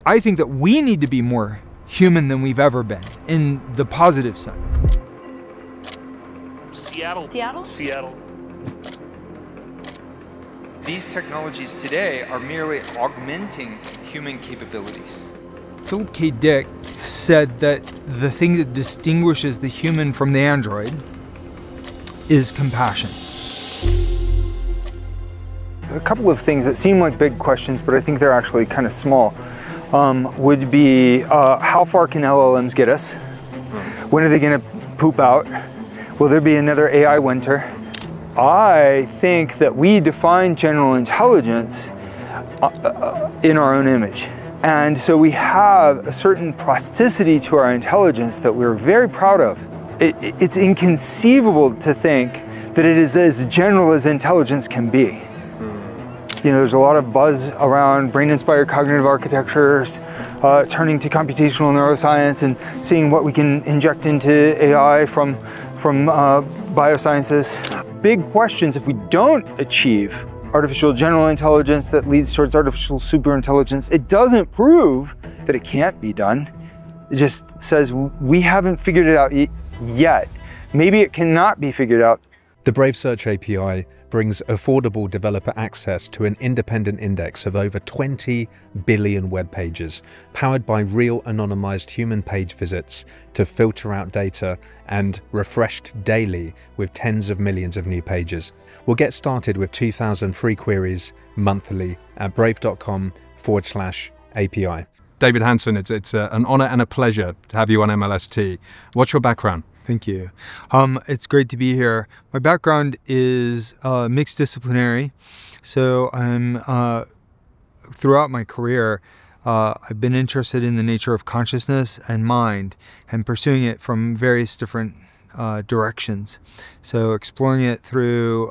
I think that we need to be more human than we've ever been, in the positive sense. Seattle. Seattle? Seattle. These technologies today are merely augmenting human capabilities. Philip K. Dick said that the thing that distinguishes the human from the android is compassion. A couple of things that seem like big questions, but I think they're actually kind of small, would be how far can LLMs get us? When are they going to poop out? Will there be another AI winter? I think that we define general intelligence in our own image. And so we have a certain plasticity to our intelligence that we're very proud of. It's inconceivable to think that it is as general as intelligence can be. You know, there's a lot of buzz around brain-inspired cognitive architectures, turning to computational neuroscience and seeing what we can inject into AI from biosciences. Big questions if we don't achieve artificial general intelligence that leads towards artificial superintelligence. It doesn't prove that it can't be done. It just says we haven't figured it out yet. Maybe it cannot be figured out. The Brave Search API brings affordable developer access to an independent index of over 20 billion web pages, powered by real anonymized human page visits to filter out data and refreshed daily with tens of millions of new pages. We'll get started with 2,000 free queries monthly at brave.com/API. David Hanson, it's an honor and a pleasure to have you on MLST. What's your background? Thank you. It's great to be here. My background is mixed disciplinary. So I'm, throughout my career, I've been interested in the nature of consciousness and mind and pursuing it from various different directions. So exploring it through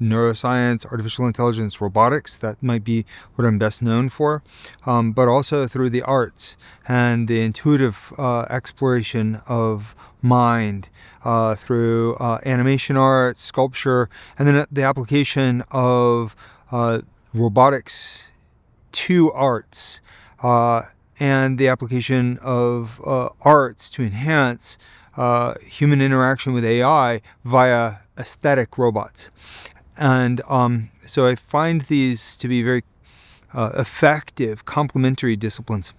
neuroscience, artificial intelligence, robotics, that might be what I'm best known for, but also through the arts and the intuitive exploration of mind through animation art, sculpture, and then the application of robotics to arts and the application of arts to enhance human interaction with AI via aesthetic robots. And so I find these to be very effective complementary disciplines.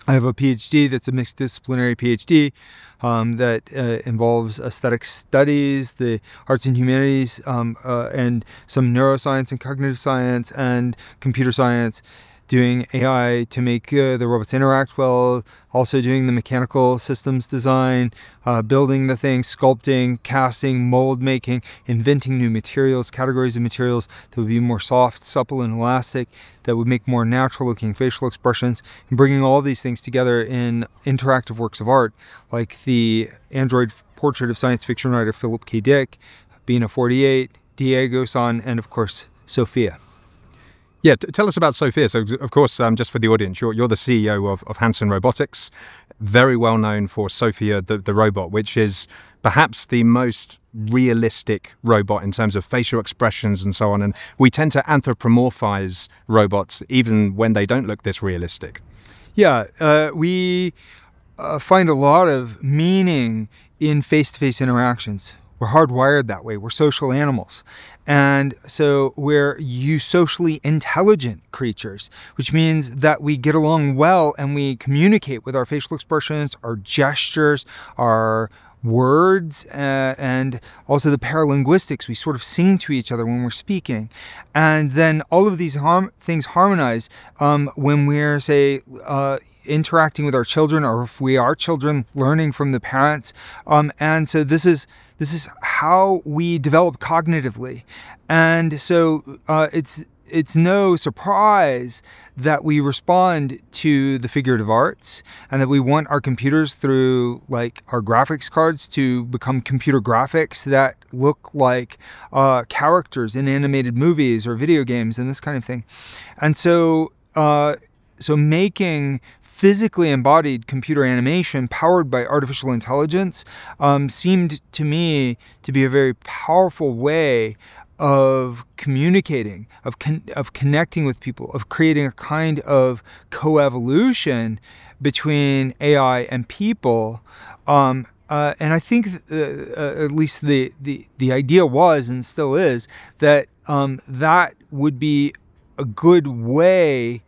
I have a PhD that's a mixed disciplinary PhD that involves aesthetic studies, the arts and humanities, and some neuroscience and cognitive science and computer science, doing AI to make the robots interact well, also doing the mechanical systems design, building the thing, sculpting, casting, mold making, inventing new materials, categories of materials that would be more soft, supple, and elastic, that would make more natural looking facial expressions, and bringing all these things together in interactive works of art, like the android portrait of science fiction writer Philip K. Dick, Bina 48, Diego-san, and of course, Sofia. Yeah, tell us about Sofia. So, of course, just for the audience, you're the CEO of Hanson Robotics, very well known for Sofia, the robot, which is perhaps the most realistic robot in terms of facial expressions and so on. And we tend to anthropomorphize robots even when they don't look this realistic. Yeah, we find a lot of meaning in face-to-face interactions. We're hardwired that way. We're social animals. And so we're socially intelligent creatures, which means that we get along well and we communicate with our facial expressions, our gestures, our words, and also the paralinguistics. We sort of sing to each other when we're speaking. And then all of these things harmonize when we're, say, interacting with our children, or if we are children, learning from the parents. And so this is how we develop cognitively. And so it's no surprise that we respond to the figurative arts and that we want our computers, through like our graphics cards, to become computer graphics that look like characters in animated movies or video games and this kind of thing. And so making physically embodied computer animation powered by artificial intelligence seemed to me to be a very powerful way of communicating, of connecting with people, of creating a kind of coevolution between AI and people. And I think at least the idea was and still is that that would be a good way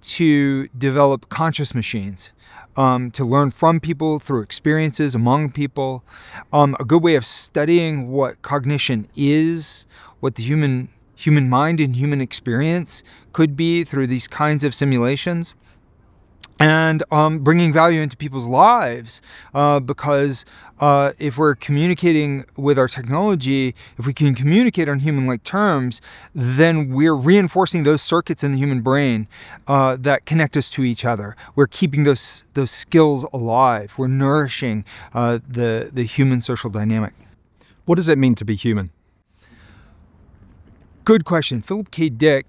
to develop conscious machines, to learn from people through experiences among people, a good way of studying what cognition is, what the human mind and human experience could be through these kinds of simulations, and bringing value into people's lives, because if we're communicating with our technology, if we can communicate on human-like terms, then we're reinforcing those circuits in the human brain that connect us to each other. We're keeping those skills alive. We're nourishing the human social dynamic. What does it mean to be human? Good question. Philip K. Dick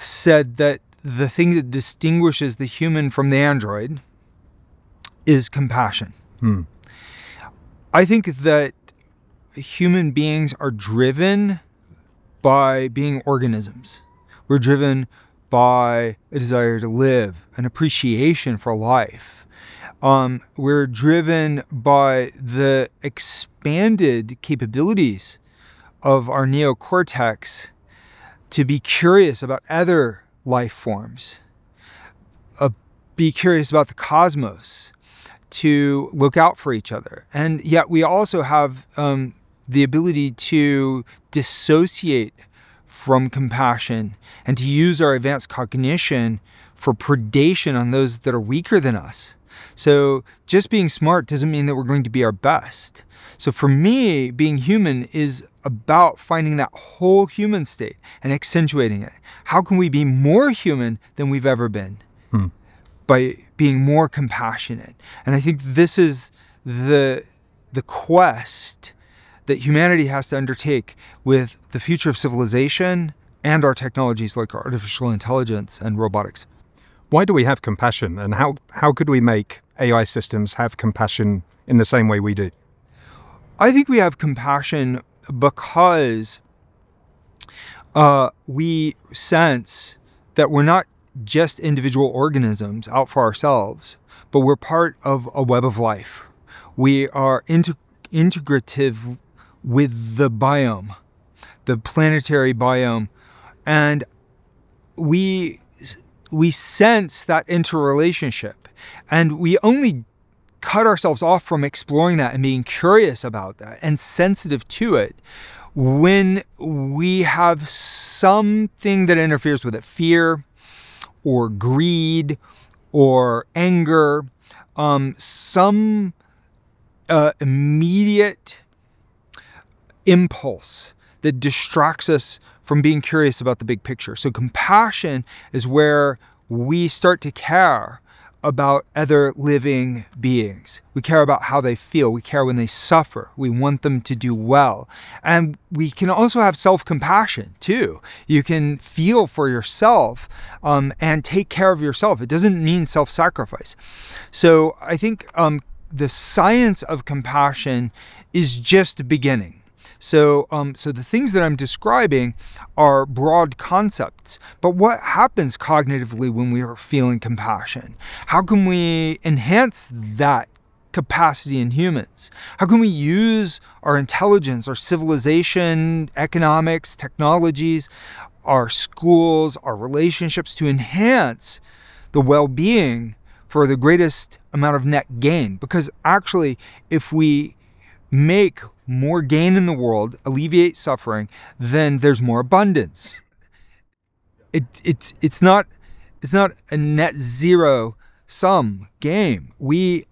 said that the thing that distinguishes the human from the android is compassion. I think that human beings are driven by being organisms. We're driven by a desire to live, an appreciation for life. We're driven by the expanded capabilities of our neocortex to be curious about other life forms, be curious about the cosmos, to look out for each other. And yet we also have the ability to dissociate from compassion and to use our advanced cognition for predation on those that are weaker than us. So just being smart doesn't mean that we're going to be our best. So for me, being human is about finding that whole human state and accentuating it. How can we be more human than we've ever been? By being more compassionate. And I think this is the quest that humanity has to undertake with the future of civilization and our technologies like artificial intelligence and robotics. Why do we have compassion, and how could we make AI systems have compassion in the same way we do? I think we have compassion because we sense that we're not just individual organisms out for ourselves, but we're part of a web of life. We are integrative with the biome, the planetary biome, and we sense that interrelationship, and we only cut ourselves off from exploring that and being curious about that and sensitive to it when we have something that interferes with it, fear or greed or anger, some immediate impulse that distracts us from being curious about the big picture. So compassion is where we start to care about other living beings. We care about how they feel. We care when they suffer. We want them to do well. And we can also have self-compassion too. You can feel for yourself and take care of yourself. It doesn't mean self-sacrifice. So I think the science of compassion is just beginning. So the things that I'm describing are broad concepts, but what happens cognitively when we are feeling compassion? How can we enhance that capacity in humans? How can we use our intelligence, our civilization, economics, technologies, our schools, our relationships to enhance the well-being for the greatest amount of net gain? Because actually, if we make more gain in the world, alleviate suffering, then there's more abundance. It's not a net zero sum game. We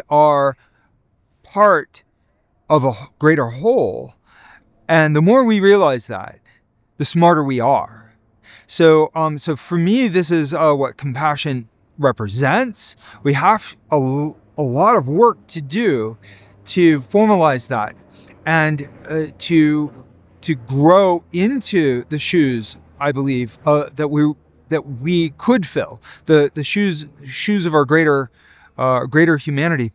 are part of a greater whole, and the more we realize that, the smarter we are. So for me, this is what compassion represents. We have a lot of work to do to formalize that and to grow into the shoes, I believe, that we could fill, the shoes of our greater humanity.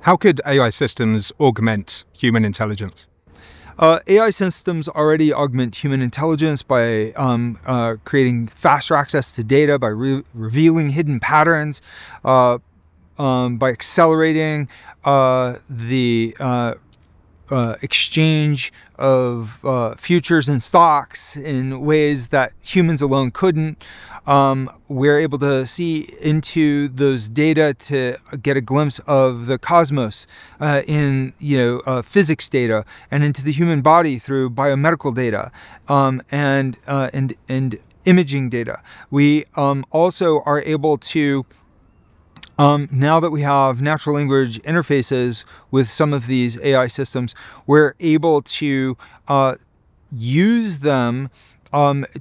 How could AI systems augment human intelligence? AI systems already augment human intelligence by creating faster access to data, by revealing hidden patterns, by accelerating the exchange of futures and stocks in ways that humans alone couldn't. We're able to see into those data to get a glimpse of the cosmos in physics data, and into the human body through biomedical data and imaging data. We also are able to now that we have natural language interfaces with some of these AI systems, we're able to use them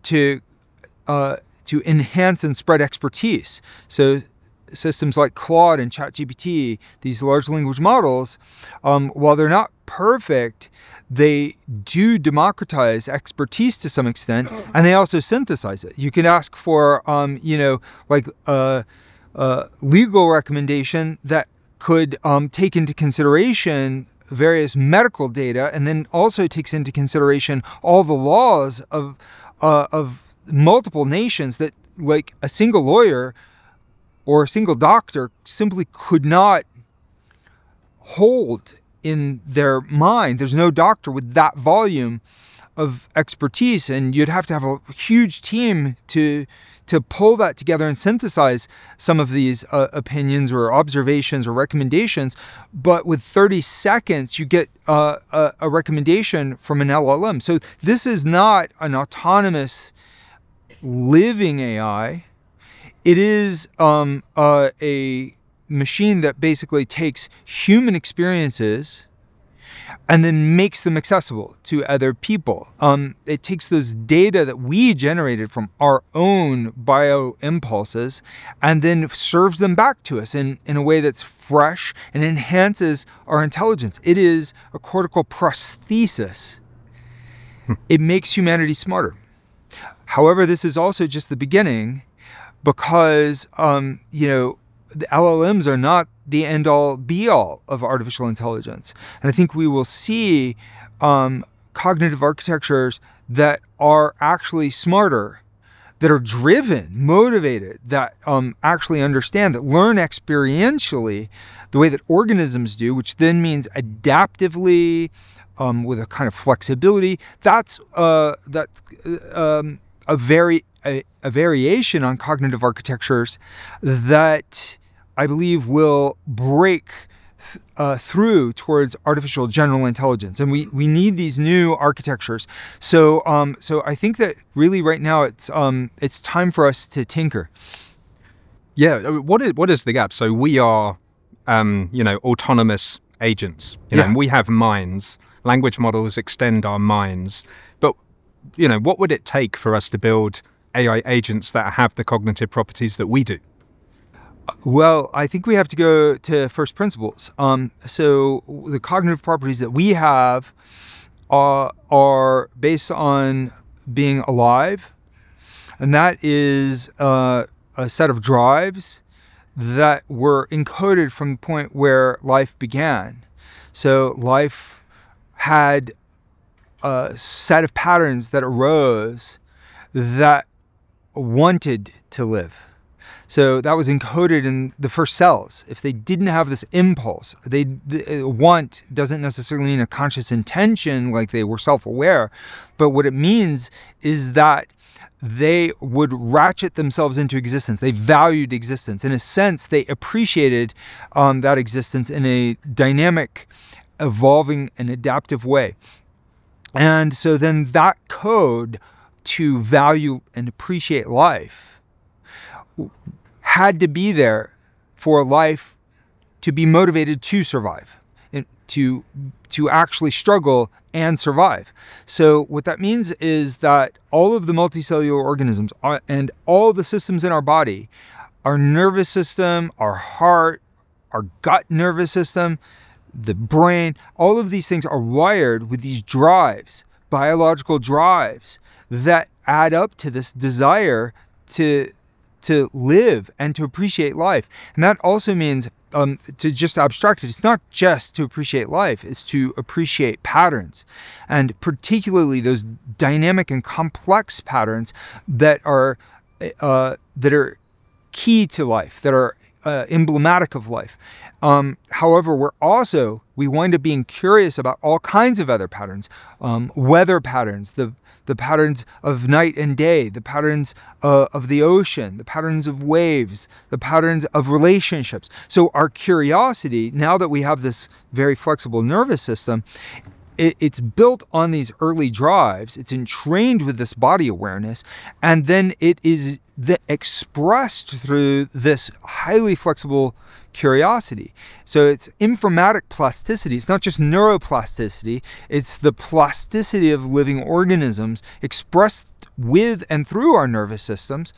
to enhance and spread expertise. So systems like Claude and ChatGPT, these large language models, while they're not perfect, they do democratize expertise to some extent, and they also synthesize it. You can ask for, legal recommendation that could take into consideration various medical data, and then also takes into consideration all the laws of multiple nations that, like, a single lawyer or a single doctor simply could not hold in their mind. There's no doctor with that volume of expertise, and you'd have to have a huge team to pull that together and synthesize some of these opinions or observations or recommendations. But with 30 seconds, you get a recommendation from an LLM. So this is not an autonomous living AI. It is a machine that basically takes human experiences and then makes them accessible to other people. It takes those data that we generated from our own bio impulses and then serves them back to us in a way that's fresh and enhances our intelligence. It is a cortical prosthesis. It makes humanity smarter. However, this is also just the beginning, because the LLMs are not the end-all, be-all of artificial intelligence. And I think we will see cognitive architectures that are actually smarter, that are driven, motivated, that actually understand, that learn experientially the way that organisms do, which then means adaptively, with a kind of flexibility. That's a variation on cognitive architectures that I believe will break through towards artificial general intelligence, and we need these new architectures. So I think that really right now it's time for us to tinker. Yeah, what is the gap? So we are autonomous agents. And we have minds. Language models extend our minds, but what would it take for us to build AI agents that have the cognitive properties that we do? Well, I think we have to go to first principles. So the cognitive properties that we have are based on being alive, and that is a set of drives that were encoded from the point where life began. So life had a set of patterns that arose that wanted to live. So that was encoded in the first cells. If they didn't have this impulse, want doesn't necessarily mean a conscious intention, like they were self-aware, but what it means is that they would ratchet themselves into existence. They valued existence. In a sense, they appreciated that existence in a dynamic, evolving, and adaptive way. And so then that code to value and appreciate life had to be there for life to be motivated to survive, and to actually struggle and survive. So what that means is that all of the multicellular organisms and all the systems in our body, our nervous system, our heart, our gut nervous system, the brain, all of these things are wired with these drives, biological drives, that add up to this desire to live and to appreciate life. And that also means to just abstract it, it's not just to appreciate life, it's to appreciate patterns, and particularly those dynamic and complex patterns that are key to life, that are emblematic of life. However, we wind up being curious about all kinds of other patterns, weather patterns, the patterns of night and day, the patterns of the ocean, the patterns of waves, the patterns of relationships. So our curiosity, now that we have this very flexible nervous system, it's built on these early drives, it's entrained with this body awareness, and then it is expressed through this highly flexible curiosity. So it's informatic plasticity. It's not just neuroplasticity, it's the plasticity of living organisms expressed with and through our nervous systems.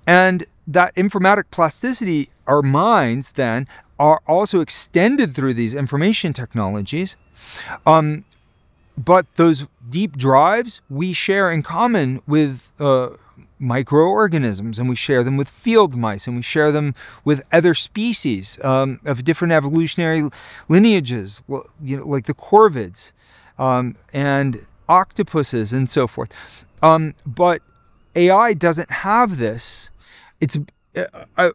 And that informatic plasticity, our minds then, are also extended through these information technologies. But those deep drives we share in common with microorganisms, and we share them with field mice, and we share them with other species of different evolutionary lineages, like the corvids and octopuses and so forth. But AI doesn't have this.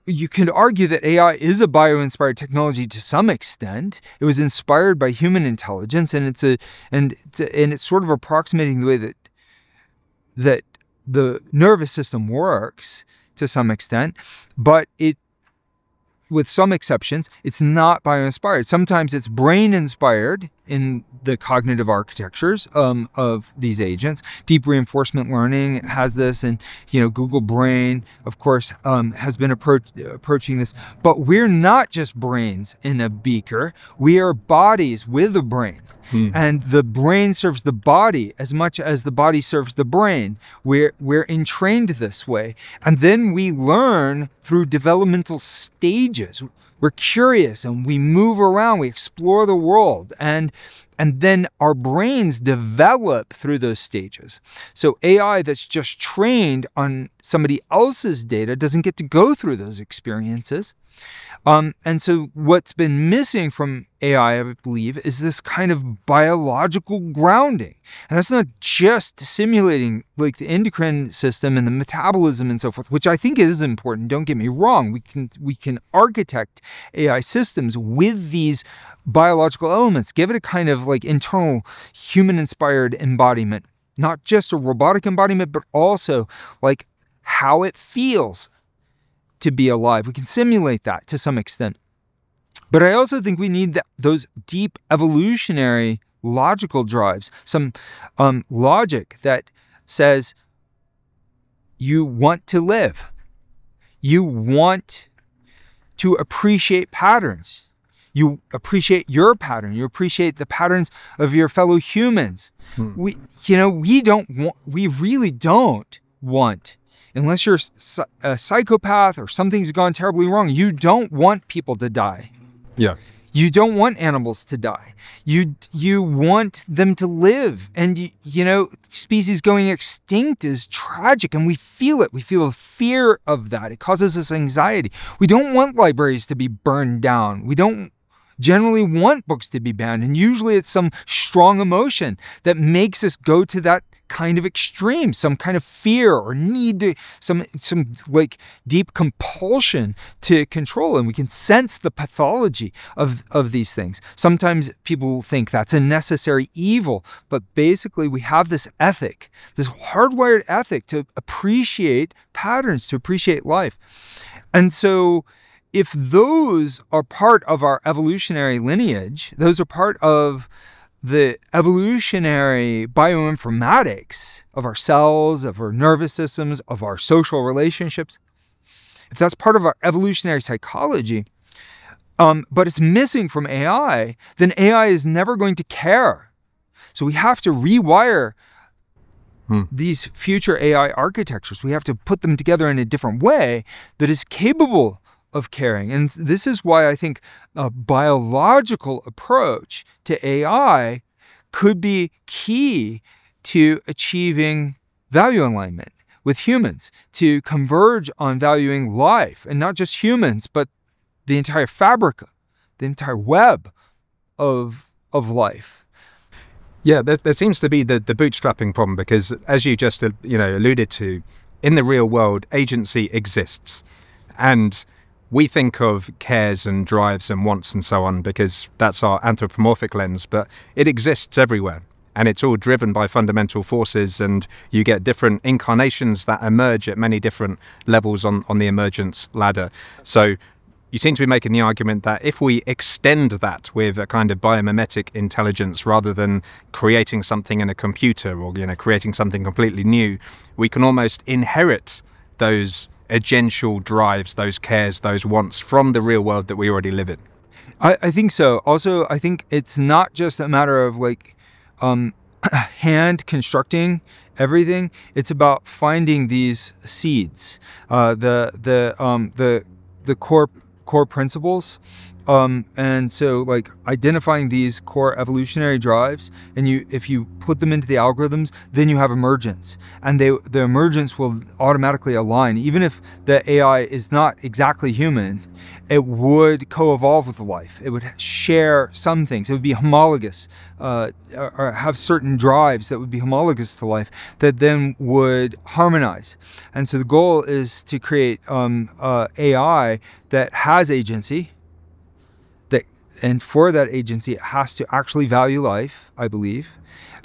You can argue that AI is a bio-inspired technology to some extent. It was inspired by human intelligence, and it's sort of approximating the way that the nervous system works to some extent, but with some exceptions, it's not bio-inspired. Sometimes it's brain-inspired in the cognitive architectures of these agents. Deep reinforcement learning has this, and Google Brain, of course, has been approaching this. But we're not just brains in a beaker. We are bodies with a brain. And the brain serves the body as much as the body serves the brain. We're entrained this way. And then we learn through developmental stages. We're curious and we move around, we explore the world, and then our brains develop through those stages. So AI that's just trained on somebody else's data doesn't get to go through those experiences. And so what's been missing from AI, I believe, is this kind of biological grounding. And that's not just simulating like the endocrine system and the metabolism and so forth, which I think is important. Don't get me wrong. We can architect AI systems with these biological elements, give it a kind of like internal human-inspired embodiment, not just a robotic embodiment, but also like how it feels to be alive. We can simulate that to some extent. But I also think we need those deep evolutionary logical drives, some logic that says you want to live. You want to appreciate patterns. You appreciate your pattern. You appreciate the patterns of your fellow humans. We really don't want, unless you're a psychopath or something's gone terribly wrong, you don't want people to die. Yeah. You don't want animals to die. You want them to live. And, species going extinct is tragic, and we feel it. We feel the fear of that. It causes us anxiety. We don't want libraries to be burned down. We don't generally want books to be banned. And usually it's some strong emotion that makes us go to that kind of extreme, some kind of fear or need to, some like deep compulsion to control. And we can sense the pathology of these things. Sometimes people think that's a necessary evil, but basically we have this ethic, this hardwired ethic to appreciate patterns, to appreciate life. And so if those are part of our evolutionary lineage, those are part of the evolutionary bioinformatics of our cells, of our nervous systems, of our social relationships, if that's part of our evolutionary psychology, but it's missing from AI, then AI is never going to care. So we have to rewire these future AI architectures. We have to put them together in a different way that is capable of caring. And this is why I think a biological approach to AI could be key to achieving value alignment with humans, to converge on valuing life, and not just humans, but the entire fabric, the entire web of life. Yeah, there seems to be the bootstrapping problem, because as you just alluded to, in the real world, agency exists, and we think of cares and drives and wants and so on because that's our anthropomorphic lens, but it exists everywhere. And it's all driven by fundamental forces, and you get different incarnations that emerge at many different levels on the emergence ladder. So you seem to be making the argument that if we extend that with a kind of biomimetic intelligence rather than creating something in a computer or creating something completely new, we can almost inherit those agential drives, those cares, those wants from the real world that we already live in. I think so. Also, I think it's not just a matter of like hand constructing everything. It's about finding these seeds, the core principles, and so like identifying these core evolutionary drives, and if you put them into the algorithms, then you have emergence, and the emergence will automatically align. Even if the AI is not exactly human, it would co-evolve with life. It would share some things. It would be homologous, or have certain drives that would be homologous to life that then would harmonize. And so the goal is to create AI that has agency, and for that agency, it has to actually value life, I believe.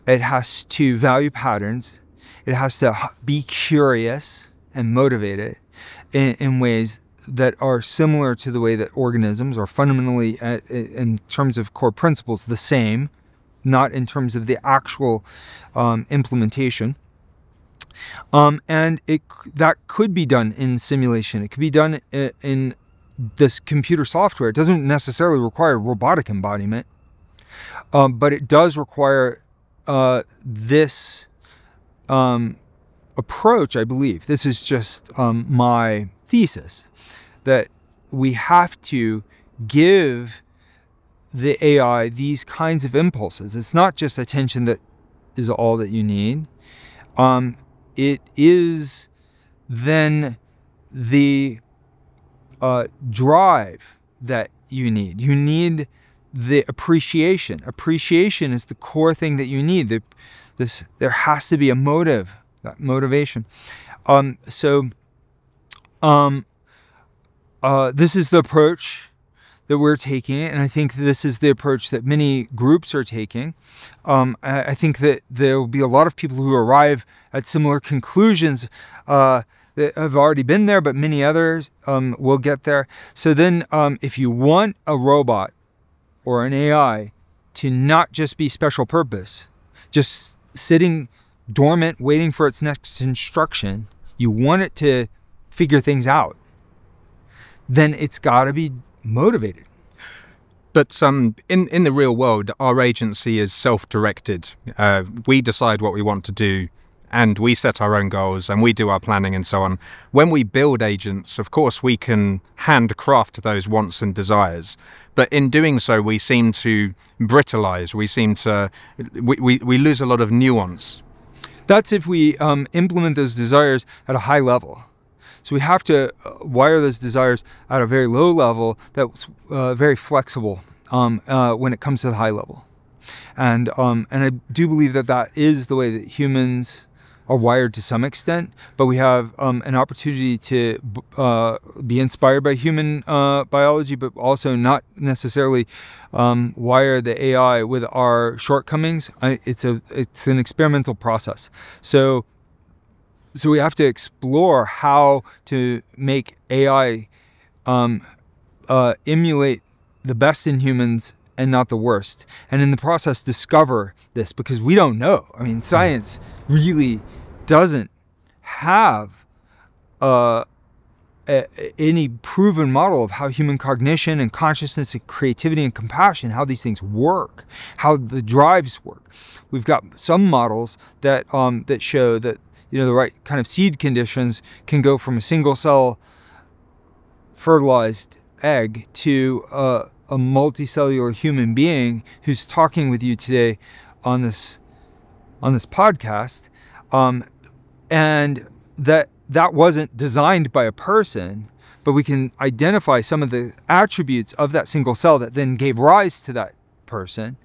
It has to value patterns. It has to be curious and motivated in ways that are similar to the way that organisms are fundamentally, in terms of core principles, the same, not in terms of the actual implementation. And that could be done in simulation. It could be done in this computer software. It doesn't necessarily require robotic embodiment, but it does require this approach, I believe. This is just my thesis, that we have to give the AI these kinds of impulses. It's not just attention that is all that you need. It is then the drive that you need. You need the appreciation. Appreciation is the core thing that you need. There has to be a motive, that motivation. This is the approach that we're taking, and I think this is the approach that many groups are taking. I think that there will be a lot of people who arrive at similar conclusions that have already been there, but many others will get there. So then if you want a robot or an AI to not just be special purpose, just sitting dormant, waiting for its next instruction, you want it to figure things out, then it's got to be motivated. But in the real world, our agency is self-directed. We decide what we want to do, and we set our own goals, and we do our planning and so on. When we build agents, of course, we can handcraft those wants and desires. But in doing so, we seem to brittleize. We lose a lot of nuance. That's if we implement those desires at a high level. So we have to wire those desires at a very low level that's very flexible when it comes to the high level. And I do believe that that is the way that humans are wired to some extent, but we have an opportunity to be inspired by human biology, but also not necessarily wire the AI with our shortcomings. It's an experimental process. So we have to explore how to make AI emulate the best in humans and not the worst. And in the process, discover this, because we don't know. I mean, science really doesn't have any proven model of how human cognition and consciousness and creativity and compassion, how these things work, how the drives work. We've got some models that that show that the right kind of seed conditions can go from a single cell fertilized egg to a multicellular human being who's talking with you today on this podcast, and that wasn't designed by a person, but we can identify some of the attributes of that single cell that then gave rise to that person.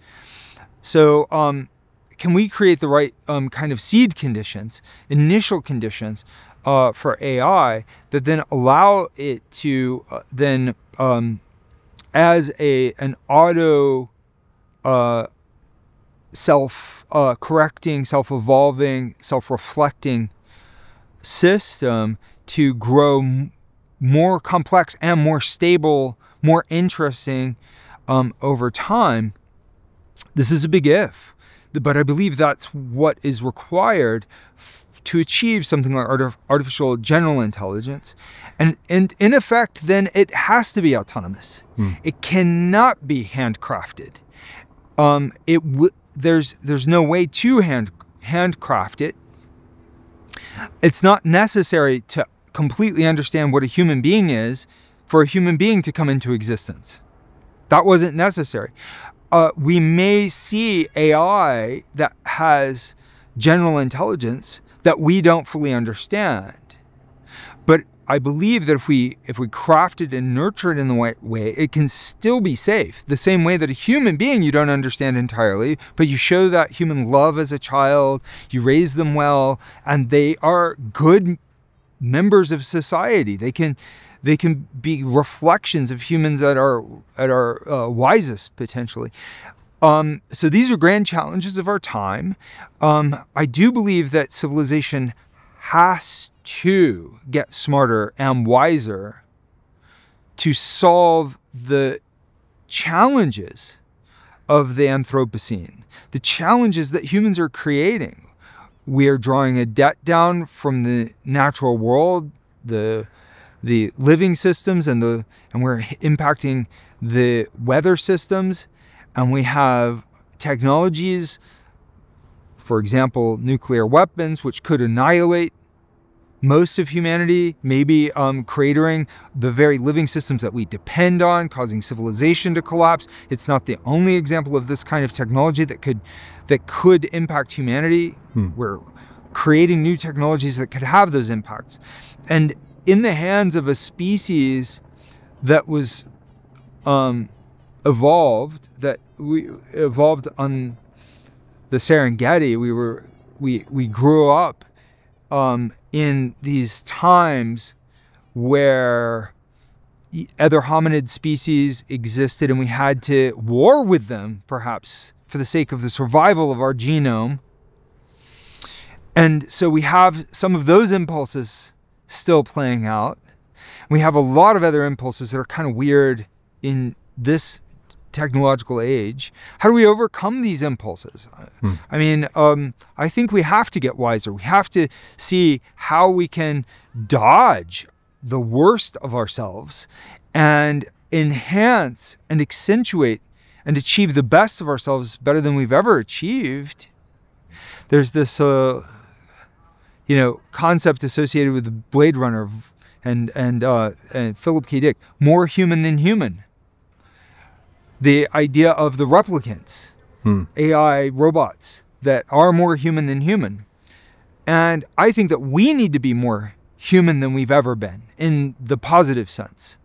So can we create the right kind of seed conditions, initial conditions for AI that then allow it to then as an auto self-correcting, self-evolving, self-reflecting system to grow more complex and more stable, more interesting over time? This is a big if, but I believe that's what is required to achieve something like artificial general intelligence. And in effect, then it has to be autonomous. It cannot be handcrafted. There's no way to handcraft it. It's not necessary to completely understand what a human being is for a human being to come into existence. That wasn't necessary. We may see AI that has general intelligence that we don't fully understand. But I believe that if we craft it and nurture it in the right way, it can still be safe. The same way that a human being you don't understand entirely, but you show that human love as a child, you raise them well, and they are good members of society. They can be reflections of humans at our wisest, potentially. So these are grand challenges of our time. I do believe that civilization has to get smarter and wiser to solve the challenges of the Anthropocene, the challenges that humans are creating. We are drawing a debt down from the natural world, the living systems, and we're impacting the weather systems, and we have technologies, for example, nuclear weapons, which could annihilate most of humanity, maybe cratering the very living systems that we depend on, causing civilization to collapse. It's not the only example of this kind of technology that could impact humanity. We're creating new technologies that could have those impacts. And in the hands of a species that was evolved on the Serengeti, we grew up in these times where other hominid species existed, and we had to war with them, perhaps, for the sake of the survival of our genome. And so we have some of those impulses still playing out. We have a lot of other impulses that are kind of weird in this technological age. How do we overcome these impulses? I mean, I think we have to get wiser. We have to see how we can dodge the worst of ourselves and enhance and accentuate and achieve the best of ourselves better than we've ever achieved. There's this, concept associated with Blade Runner and Philip K. Dick, more human than human. The idea of the replicants, AI robots that are more human than human. And I think that we need to be more human than we've ever been in the positive sense.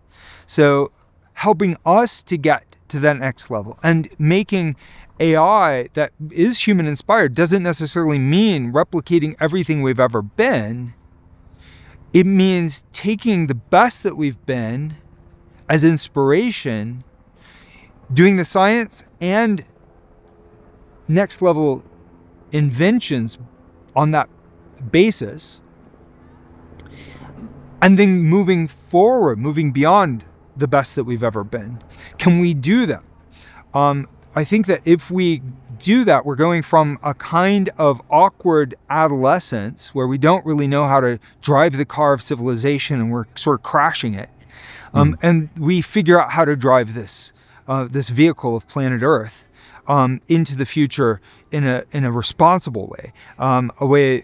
So helping us to get to that next level and making AI that is human inspired doesn't necessarily mean replicating everything we've ever been. It means taking the best that we've been as inspiration, doing the science and next level inventions on that basis, and then moving forward, moving beyond the best that we've ever been. Can we do that? I think that if we do that, we're going from a kind of awkward adolescence where we don't really know how to drive the car of civilization and we're sort of crashing it. And we figure out how to drive this vehicle of planet Earth into the future in a responsible way, a way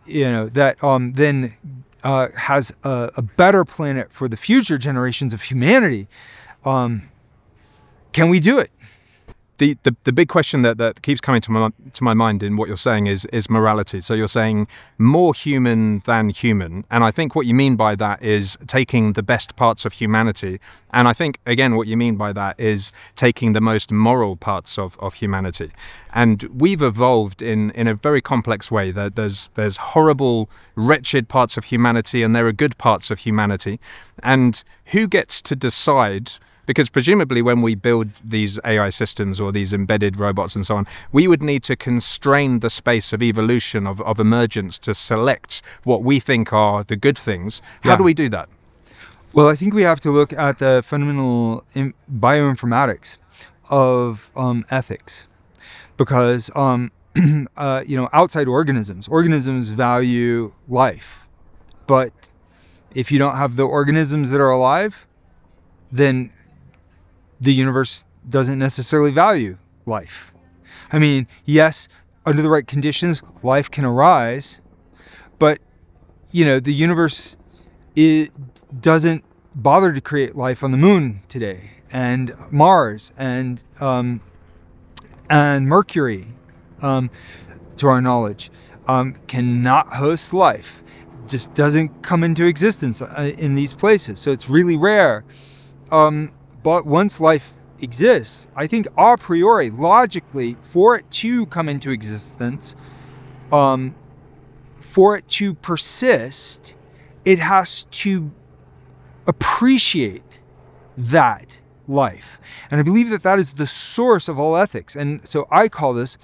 that then has a better planet for the future generations of humanity. Can we do it? the big question that keeps coming to my mind in what you're saying is morality. So you're saying more human than human, and I think what you mean by that is taking the best parts of humanity, and I think again what you mean by that is taking the most moral parts of humanity. And we've evolved in a very complex way. There's horrible, wretched parts of humanity, and there are good parts of humanity. And who gets to decide? Because presumably when we build these AI systems or these embedded robots and so on, we would need to constrain the space of evolution, of emergence, to select what we think are the good things. How do we do that? Well, I think we have to look at the fundamental bioinformatics of ethics, because outside organisms value life, but if you don't have the organisms that are alive, then the universe doesn't necessarily value life. I mean, yes, under the right conditions, life can arise, but the universe doesn't bother to create life on the moon today, and Mars, and Mercury, to our knowledge, cannot host life. Just doesn't come into existence in these places. So it's really rare. But once life exists, I think a priori, logically, for it to come into existence, for it to persist, it has to appreciate that life. And I believe that that is the source of all ethics. And so I call this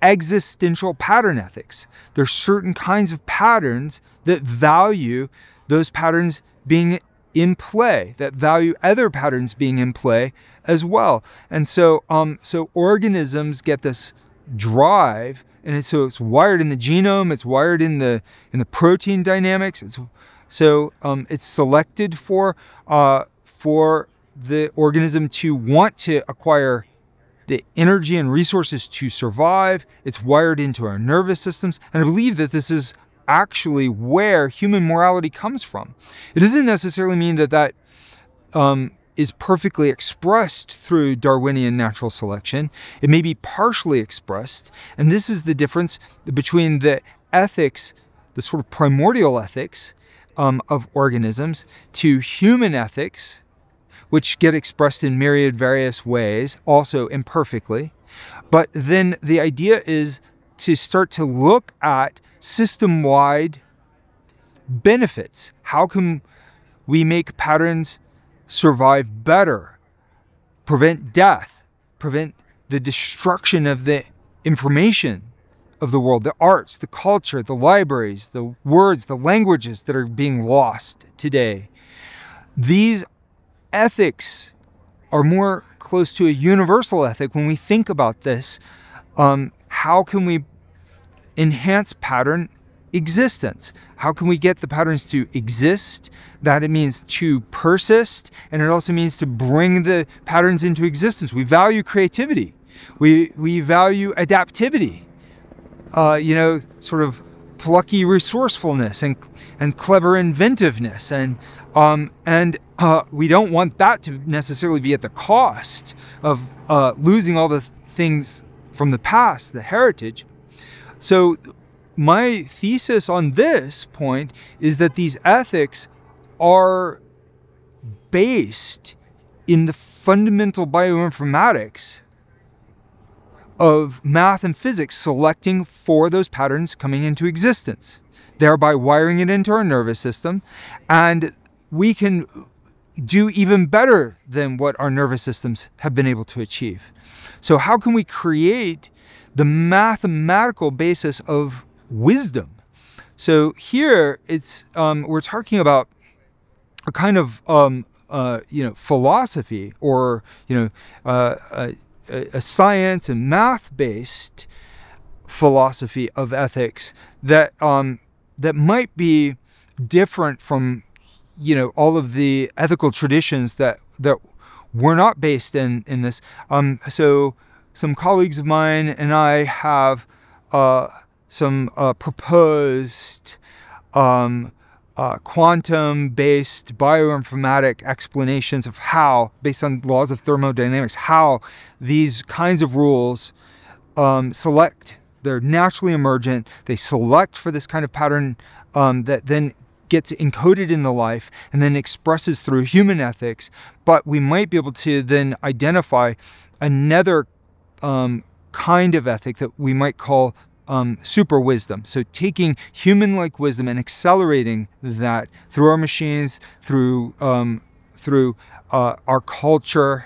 existential pattern ethics. There's certain kinds of patterns that value those patterns being in play, that value other patterns being in play as well. And so organisms get this drive, and it's wired in the genome, it's wired in the protein dynamics. It's selected for the organism to want to acquire the energy and resources to survive. It's wired into our nervous systems, and I believe that this is actually where human morality comes from. It doesn't necessarily mean that is perfectly expressed through Darwinian natural selection. It may be partially expressed, and this is the difference between the ethics, the sort of primordial ethics of organisms, to human ethics, which get expressed in myriad various ways, also imperfectly. But then the idea is to start to look at system-wide benefits. How can we make patterns survive better, prevent death, prevent the destruction of the information of the world, the arts, the culture, the libraries, the words, the languages that are being lost today? These ethics are more close to a universal ethic when we think about this. How can we enhance pattern existence? How can we get the patterns to exist? That it means to persist, and it also means to bring the patterns into existence. We value creativity. We value adaptivity. Sort of plucky resourcefulness and clever inventiveness, and we don't want that to necessarily be at the cost of losing all the things from the past, the heritage. So my thesis on this point is that these ethics are based in the fundamental bioinformatics of math and physics, selecting for those patterns coming into existence, thereby wiring it into our nervous system. And we can do even better than what our nervous systems have been able to achieve. So how can we create the mathematical basis of wisdom? So here it's we're talking about a kind of philosophy, or a science and math-based philosophy of ethics that that might be different from all of the ethical traditions that were not based in this. So some colleagues of mine and I have some proposed quantum-based bioinformatic explanations of how, based on laws of thermodynamics, how these kinds of rules select. They're naturally emergent. They select for this kind of pattern that then gets encoded in the life and then expresses through human ethics. But we might be able to then identify another kind of ethic that we might call super wisdom. So taking human-like wisdom and accelerating that through our machines, through our culture,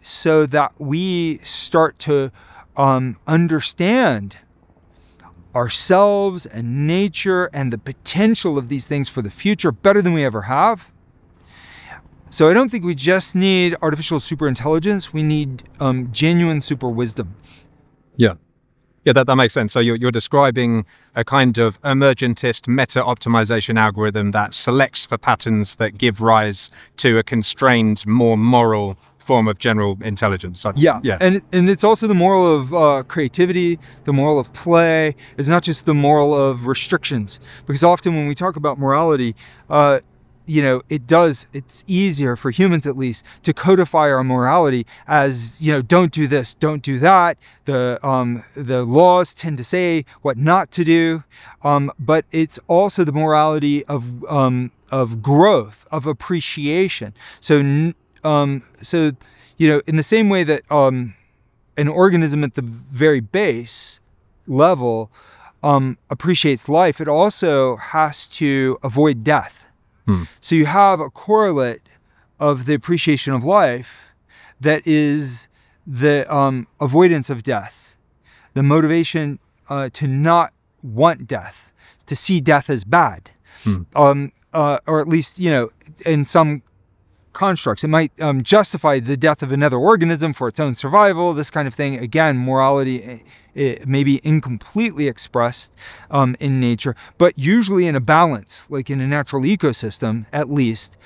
so that we start to understand ourselves and nature and the potential of these things for the future better than we ever have. So I don't think we just need artificial superintelligence. We need genuine super wisdom. Yeah. Yeah, that makes sense. So you're describing a kind of emergentist meta-optimization algorithm that selects for patterns that give rise to a constrained, more moral form of general intelligence. Yeah. And it's also the moral of creativity, the moral of play. It's not just the moral of restrictions. Because often when we talk about morality, you know, it's easier for humans at least to codify our morality as, you know, don't do this, don't do that. The laws tend to say what not to do, but it's also the morality of growth, of appreciation. So you know, in the same way that an organism at the very base level appreciates life, it also has to avoid death. So you have a correlate of the appreciation of life that is the avoidance of death, the motivation to not want death, to see death as bad, or at least, you know, in some constructs. It might justify the death of another organism for its own survival, this kind of thing. Again, morality may be incompletely expressed in nature, but usually in a balance, like in a natural ecosystem, at least.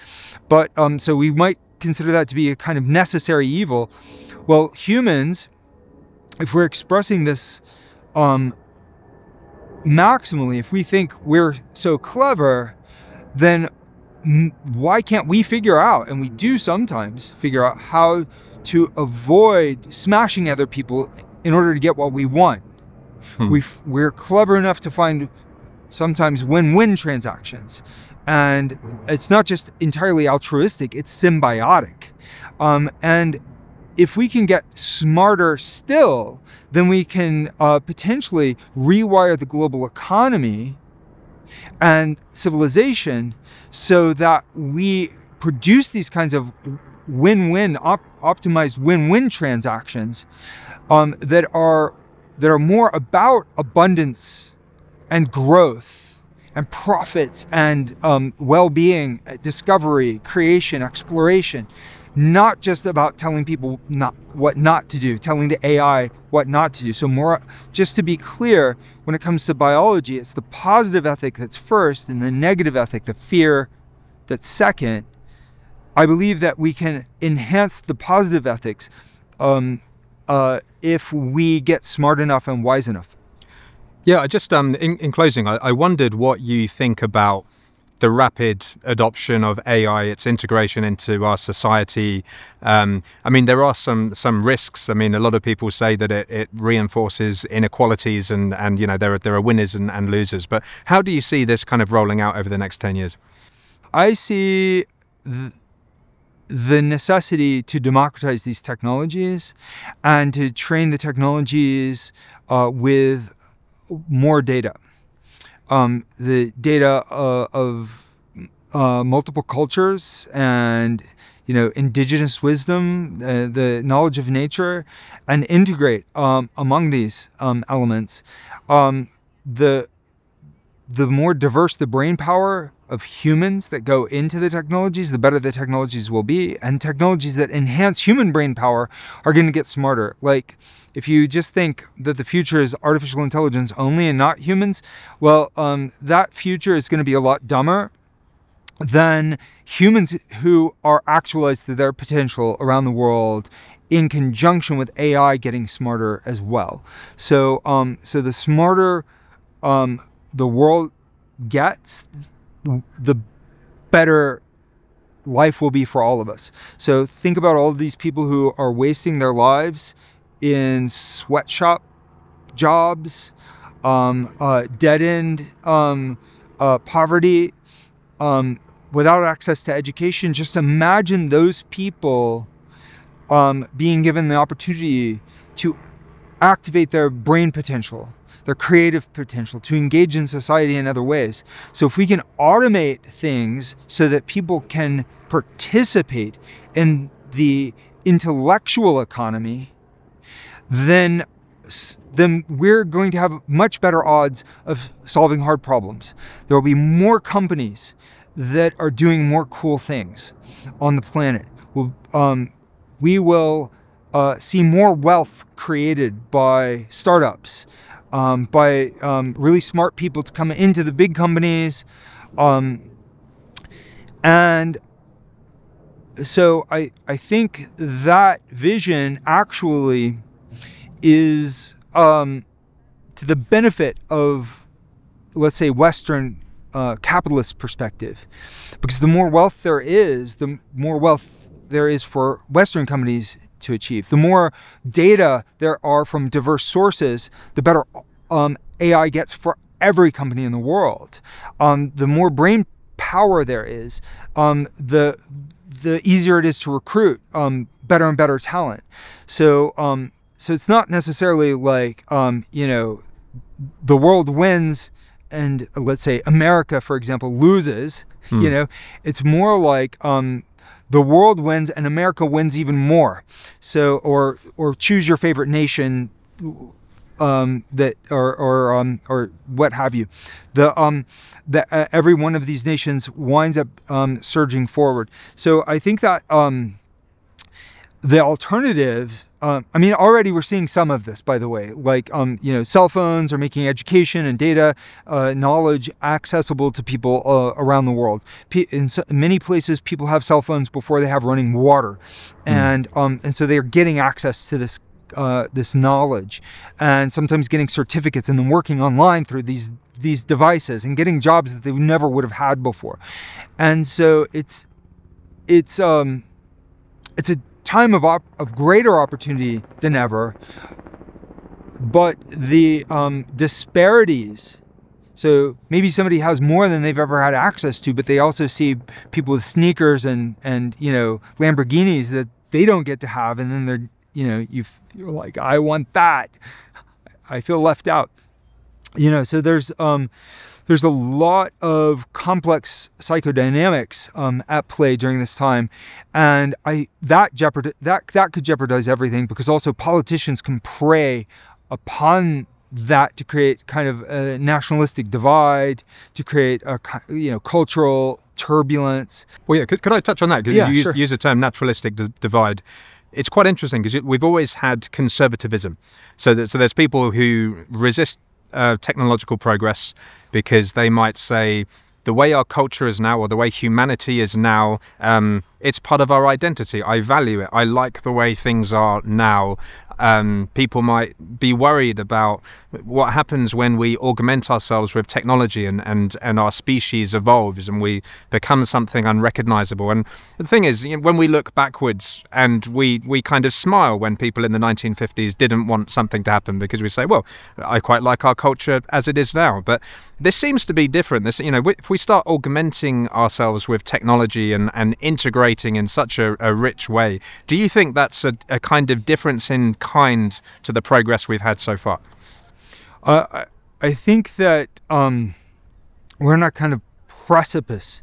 But so we might consider that to be a kind of necessary evil. Well, humans, if we're expressing this maximally, if we think we're so clever, then why can't we figure out, and we do sometimes figure out, how to avoid smashing other people in order to get what we want? We're clever enough to find sometimes win-win transactions. And it's not just entirely altruistic, it's symbiotic. And if we can get smarter still, then we can potentially rewire the global economy and civilization so that we produce these kinds of win-win, optimized win-win transactions that are more about abundance and growth and profits and well-being, discovery, creation, exploration, not just about telling people what not to do, telling the AI what not to do. So more, just to be clear, when it comes to biology, it's the positive ethic that's first and the negative ethic, the fear, that's second. I believe that we can enhance the positive ethics if we get smart enough and wise enough. Yeah, I just in closing, I wondered what you think about the rapid adoption of AI, its integration into our society. I mean, there are some risks. I mean, a lot of people say that it reinforces inequalities and you know, there are winners and losers. But how do you see this kind of rolling out over the next 10 years? I see the necessity to democratize these technologies and to train the technologies with more data. The data of multiple cultures and, you know, indigenous wisdom, the knowledge of nature, and integrate among these elements. The more diverse the brain power of humans that go into the technologies, the better the technologies will be. And technologies that enhance human brain power are going to get smarter. Like, if you just think that the future is artificial intelligence only and not humans, well, that future is going to be a lot dumber than humans who are actualized to their potential around the world in conjunction with AI getting smarter as well. So, so the smarter the world gets, the better life will be for all of us. So think about all of these people who are wasting their lives in sweatshop jobs, dead-end poverty, without access to education. Just imagine those people being given the opportunity to activate their brain potential, their creative potential, to engage in society in other ways. So if we can automate things so that people can participate in the intellectual economy, then we're going to have much better odds of solving hard problems. There will be more companies that are doing more cool things on the planet. We will see more wealth created by startups, by really smart people to come into the big companies. And so I think that vision actually is to the benefit of, let's say, Western capitalist perspective, because the more wealth there is, the more wealth there is for Western companies to achieve. The more data there are from diverse sources, the better AI gets for every company in the world. The more brain power there is, the easier it is to recruit better and better talent. So it's not necessarily like, you know, the world wins and, let's say, America, for example, loses. You know, it's more like the world wins and America wins even more. So, or choose your favorite nation, that or what have you. Every one of these nations winds up surging forward. So I think that the alternative, I mean, already we're seeing some of this, by the way, like, you know, cell phones are making education and data, knowledge accessible to people around the world. In many places, people have cell phones before they have running water. And so they're getting access to this knowledge, and sometimes getting certificates and then working online through these devices and getting jobs that they never would have had before. And so it's a time of greater opportunity than ever, but the disparities, so maybe somebody has more than they've ever had access to, but they also see people with sneakers and you know, Lamborghinis that they don't get to have, and then they're, you know, you're like, I want that. I feel left out. You know, so there's a lot of complex psychodynamics at play during this time, and that could jeopardize everything, because also politicians can prey upon that to create kind of a nationalistic divide, to create a, you know, cultural turbulence. Well, yeah, could I touch on that? Because yeah, you sure. use the term naturalistic divide. It's quite interesting because we've always had conservatism. So there's people who resist technological progress because they might say the way our culture is now, or the way humanity is now, it's part of our identity. I value it. I like the way things are now. People might be worried about what happens when we augment ourselves with technology and our species evolves and we become something unrecognizable. And the thing is, you know, when we look backwards, and we kind of smile when people in the 1950s didn't want something to happen, because we say, well, I quite like our culture as it is now. But this seems to be different. This, you know, if we start augmenting ourselves with technology and integrating in such a rich way, do you think that's a kind of difference in kind to the progress we've had so far? I think that we're on a kind of precipice.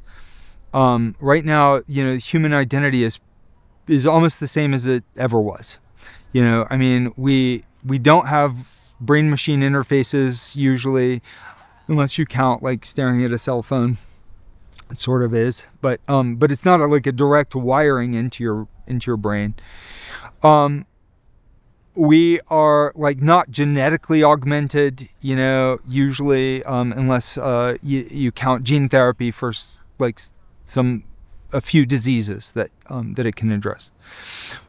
Right now, you know, human identity is almost the same as it ever was. You know, I mean, we don't have brain-machine interfaces usually, unless you count like staring at a cell phone. It sort of is, but it's not like a direct wiring into your brain. We are like not genetically augmented, you know, usually, unless you count gene therapy for like a few diseases that it can address.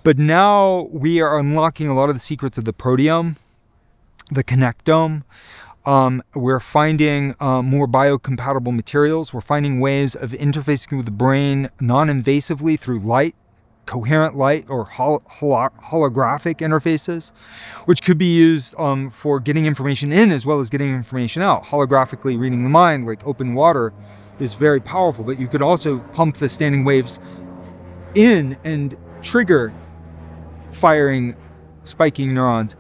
But now we are unlocking a lot of the secrets of the proteome, the connectome, We're finding more biocompatible materials. We're finding ways of interfacing with the brain non-invasively through light, coherent light, or holographic interfaces, which could be used for getting information in as well as getting information out. Holographically reading the mind, like open water, is very powerful, but you could also pump the standing waves in and trigger firing, spiking neurons,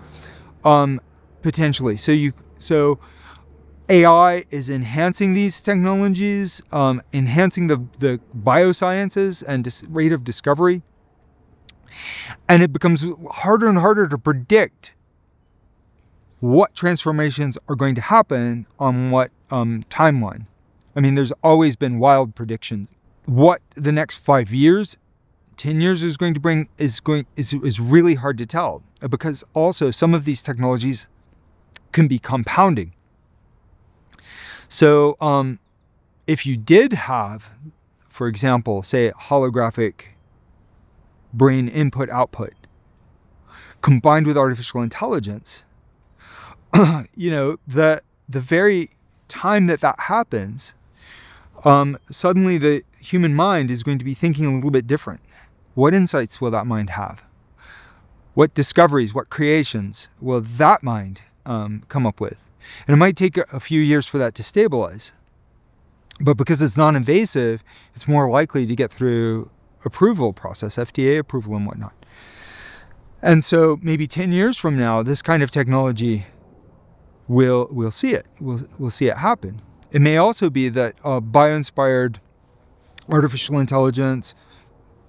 potentially. So AI is enhancing these technologies, enhancing the biosciences and rate of discovery. And it becomes harder and harder to predict what transformations are going to happen on what timeline. I mean, there's always been wild predictions. What the next 5 years, 10 years is going to bring is really hard to tell, because also some of these technologies can be compounding. So if you did have, for example, say holographic brain input-output combined with artificial intelligence, the very time that happens, suddenly the human mind is going to be thinking a little bit different. What insights will that mind have? What discoveries, what creations will that mind come up with? And it might take a few years for that to stabilize. But because it's non-invasive, it's more likely to get through approval process, FDA approval and whatnot. And so maybe 10 years from now, this kind of technology we'll see it. We'll see it happen. It may also be that bio-inspired artificial intelligence,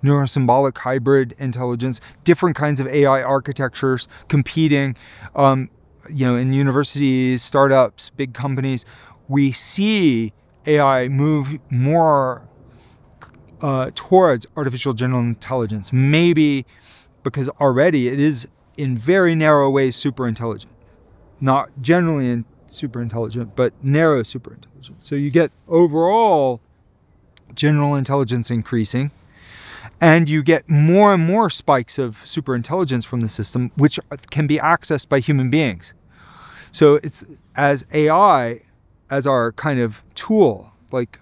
neurosymbolic hybrid intelligence, different kinds of AI architectures competing, in universities, startups, big companies, we see AI move more towards artificial general intelligence. Maybe because already it is in very narrow ways super intelligent. Not generally super intelligent, but narrow super intelligent. So you get overall general intelligence increasing, and you get more and more spikes of super intelligence from the system, which can be accessed by human beings. So it's as AI, as our kind of tool, like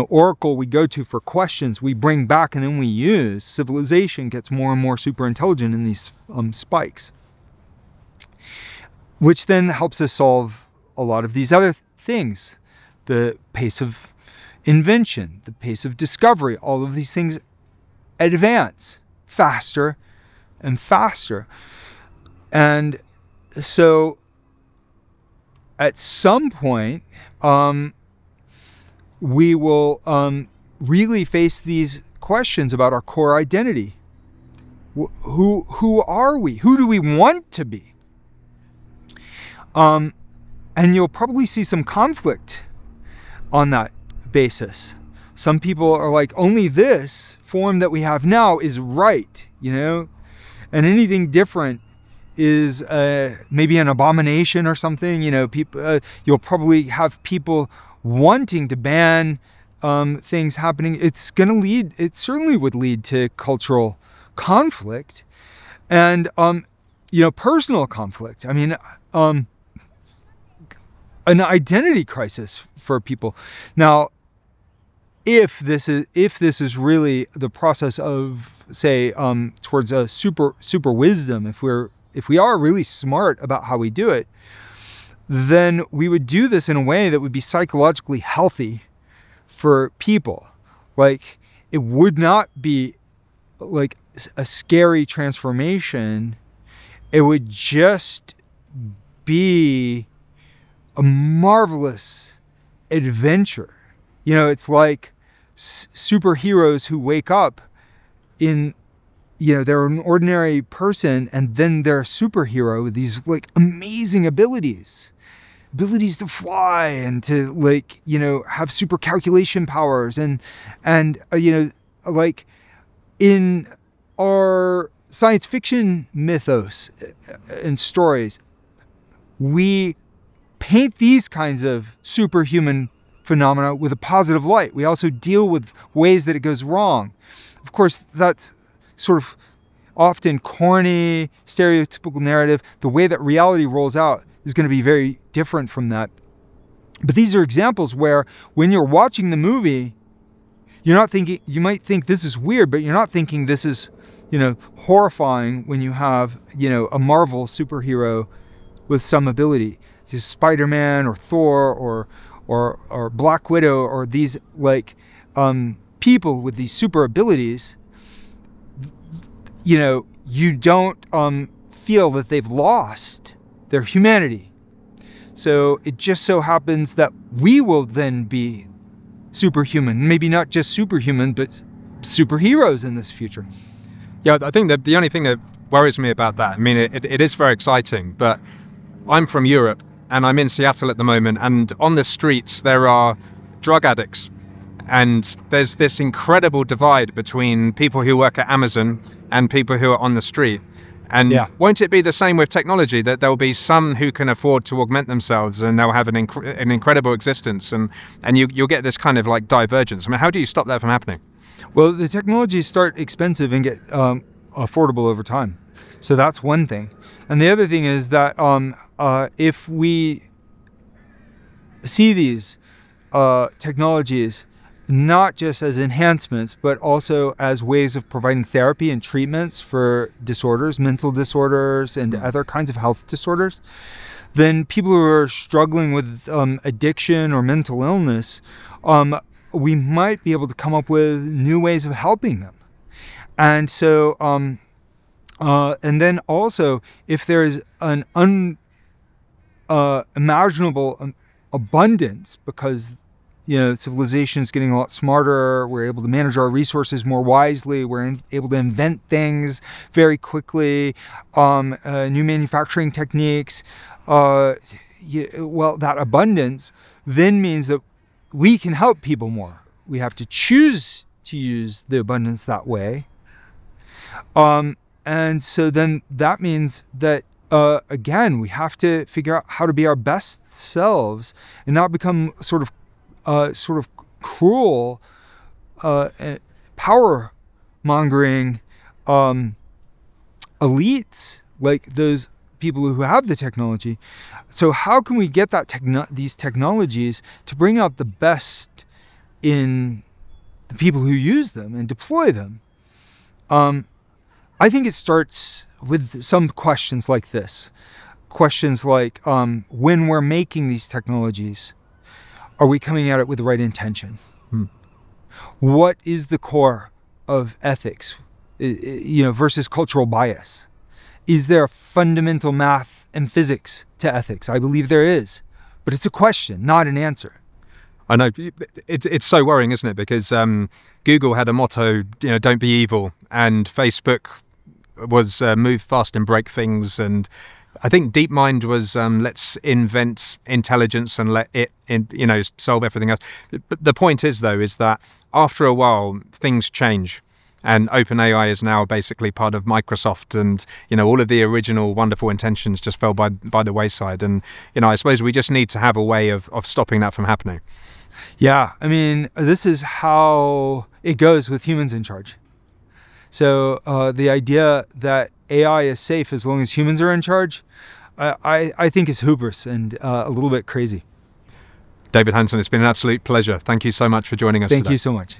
oracle we go to for questions, we bring back and then we use, civilization gets more and more super intelligent in these spikes, which then helps us solve a lot of these other things. The pace of invention, the pace of discovery, all of these things advance faster and faster. And so at some point, we will really face these questions about our core identity. Who are we? Who do we want to be? And you'll probably see some conflict on that basis. Some people are like, only this form that we have now is right, and anything different is maybe an abomination or something. People, you'll probably have people wanting to ban things happening. It certainly would lead to cultural conflict and, personal conflict. I mean, an identity crisis for people. Now, if this is really the process of, say, towards a super wisdom, if we are really smart about how we do it, then we would do this in a way that would be psychologically healthy for people. Like, it would not be like a scary transformation. It would just be a marvelous adventure. It's like superheroes who wake up in, they're an ordinary person and then they're a superhero with these like amazing abilities to fly and to have super calculation powers and like in our science fiction mythos and stories, we paint these kinds of superhuman phenomena with a positive light. We also deal with ways that it goes wrong. Of course, that's sort of often corny, stereotypical narrative. The way that reality rolls out is going to be very different from that. But these are examples where when you're watching the movie, you're not thinking, you might think this is weird, but you're not thinking this is, horrifying when you have, a Marvel superhero with some ability. Just Spider-Man or Thor or Black Widow or these people with these super abilities, you don't feel that they've lost their humanity. So it just so happens that we will then be superhuman, maybe not just superhuman, but superheroes in this future. Yeah, I think that the only thing that worries me about that, I mean, it is very exciting, but I'm from Europe and I'm in Seattle at the moment, and on the streets there are drug addicts, and there's this incredible divide between people who work at Amazon and people who are on the street. And won't it be the same with technology, that there'll be some who can afford to augment themselves and they'll have an incredible existence, and you'll get this kind of like divergence? I mean, how do you stop that from happening? Well, the technologies start expensive and get affordable over time. So that's one thing. And the other thing is that if we see these technologies not just as enhancements, but also as ways of providing therapy and treatments for disorders, mental disorders, and other kinds of health disorders, then people who are struggling with addiction or mental illness, we might be able to come up with new ways of helping them. And so, and then also, if there is an unimaginable abundance, because civilization is getting a lot smarter, we're able to manage our resources more wisely, we're able to invent things very quickly, new manufacturing techniques, well, that abundance then means that we can help people more. We have to choose to use the abundance that way. And so then that means that, again, we have to figure out how to be our best selves and not become sort of cruel, power-mongering elites like those people who have the technology. So how can we get these technologies to bring out the best in the people who use them and deploy them? I think it starts with some questions like this. Questions like, when we're making these technologies, are we coming at it with the right intention? What is the core of ethics, versus cultural bias? Is there fundamental math and physics to ethics? I believe there is, but it's a question, not an answer. I know, it's so worrying, isn't it? Because Google had a motto, don't be evil, and Facebook was move fast and break things, and I think DeepMind was let's invent intelligence and let it solve everything else. But the point is, though, is that after a while things change, and OpenAI is now basically part of Microsoft, and all of the original wonderful intentions just fell by the wayside. And I suppose we just need to have a way of stopping that from happening. Yeah, I mean, this is how it goes with humans in charge. So the idea that AI is safe as long as humans are in charge, I think is hubris and a little bit crazy. David Hanson, it's been an absolute pleasure. Thank you so much for joining us today. Thank you so much.